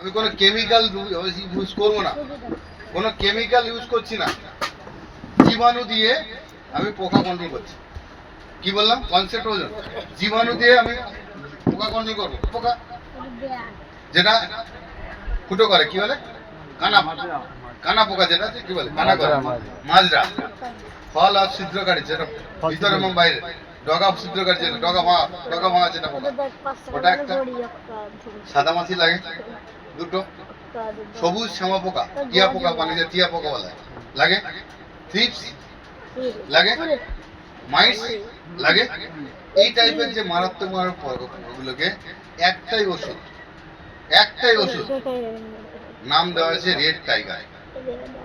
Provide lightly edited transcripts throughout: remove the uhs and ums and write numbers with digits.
আমি কোনো chemical use করবো না, কোনো কেমিক্যাল ইউজ করছি না, জীবাণু দিয়ে আমি পোকা কন্ট্রোল করছি। কি বললাম? কনসেপ্ট বুঝুন। জীবাণু দিয়ে আমি পোকা কন্ট্রোল করবো। পোকা যেটা ফুটো করে, কি বলে? কানা কানা পোকা, যেটা কি বলে? কানা করে, মাজরা। ফল আর ছিদ্রকারী, যেটা ভিতরে এবং বাইরে, ডগা ছিদ্রকারী, যেটা ডগা ভাঙা যেটা পোকা, ওটা একটা। সাদা মাছি লাগে দুটো, সবুজ শ্যামা পোকা, টিয়া পোকা, মানে টিয়া পোকা বলা লাগে, থ্রিপস লাগে, মাইটস লাগে। এই টাইপের যে মারাত্মক পোকাগুলোকে একটাই ওষুধ নাম দেওয়া হয়েছে রেড টাইগার।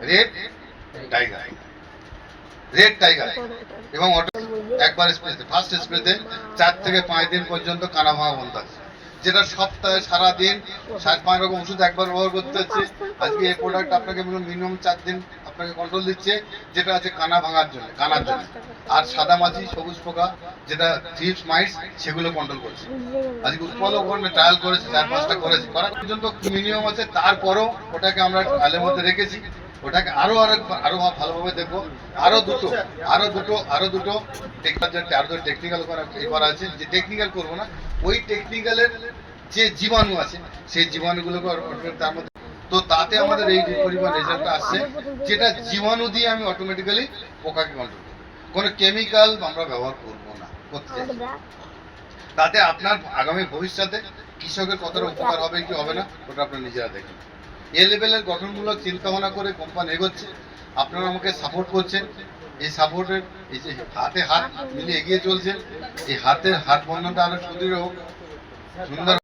রেড টাইগার এবং একবার স্প্রেতে, ফার্স্ট স্প্রেতে 4 থেকে 5 দিন পর্যন্ত কানা ভাঙা বন্ধ আছে, যেটা সপ্তাহে সারাদিন 4-5 রকম ওষুধ একবার ব্যবহার করতে হচ্ছে। আজকে এই প্রোডাক্ট আপনাকে মিনিমাম 4 দিন আপনাকে কন্ট্রোল দিচ্ছে, যেটা আছে কানা ভাঙার জন্য, কানার জন্য। আর সাদা মাছি, সবুজ পোকা, যেটা থ্রিপস, মাইটস, সেগুলো কন্ট্রোল করছে। আজকে উৎপল ওখানে ট্রায়াল করেছে, 4-5টা করেছে, করার পর্যন্ত মিনিমাম আছে। তারপরও ওটাকে আমরা ট্রায়ালের মধ্যে রেখেছি, ওটাকে আরো ভালোভাবে দেখবো। আরো দুটো টেকনিক্যাল করা আছে, যে টেকনিক্যাল করবো না, ওই টেকনিক্যালের যে জীবাণু আছে সেই জীবাণুগুলোকে তার মধ্যে, তো তাতে আমাদের এই পরিমাণ রেজাল্ট আসছে, যেটা জীবাণু দিয়ে আমি অটোমেটিক্যালি পোকাকে কন্ট্রোল করবো। কোনো কেমিক্যাল আমরা ব্যবহার করবো না, করতে চাইছি। তাতে আপনার আগামী ভবিষ্যতে কৃষকের কতটা উপকার হবে কি হবে না, ওটা আপনারা নিজেরা দেখেন। এ লেভেলের গঠনমূলক চিন্তা ভাবনা করে কোম্পানি এগোচ্ছে, আপনারা আমাকে সাপোর্ট করছেন। এই সাপোর্টের, এই যে হাতে হাত মিলিয়ে এগিয়ে চলছেন, এই হাতের হাত বন্ধনটা আরো সুদৃঢ় হোক, সুন্দর।